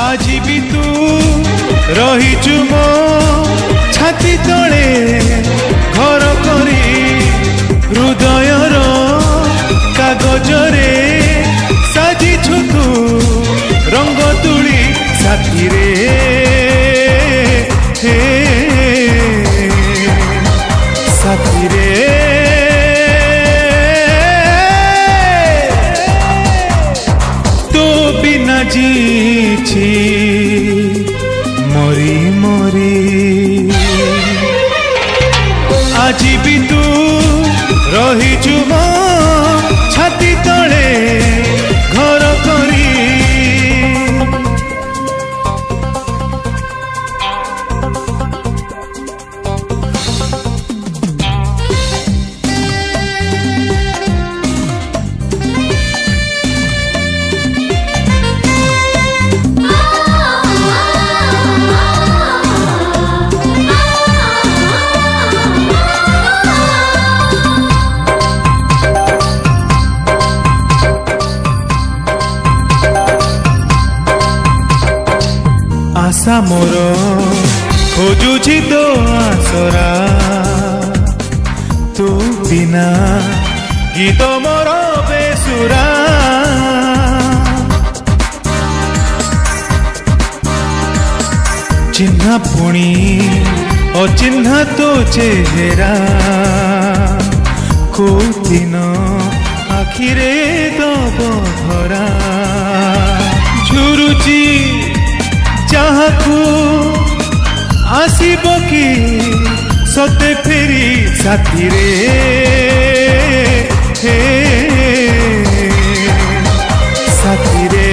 আজি भी तू रहिचु मो छाती तले घर करी हृदयर कागजरे साजिछु तू रंग तुली साथी रे साथी रे तो बिना जीची मरी मरी আজি भी तू रहिचु मो छाती तले घर करी आशा मोर खोजुछि तो आसरा तू बिना गीत मोर बेसुरा चिन्हा पुणी अचिन्हा तो चेहरा को दिन आखिरे दब धरा झुरुची चाहकू आसीब कि सते फेरी साथी रे साथी रे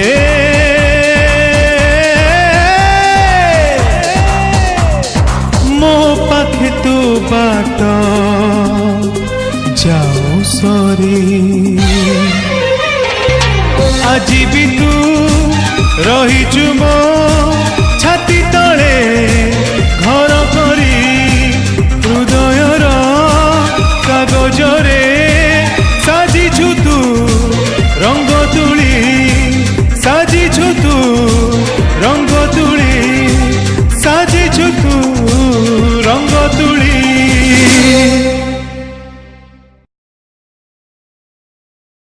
मो पाखे तू बाट जाओ सरी আজি भी तू रहिचु मो छाती तले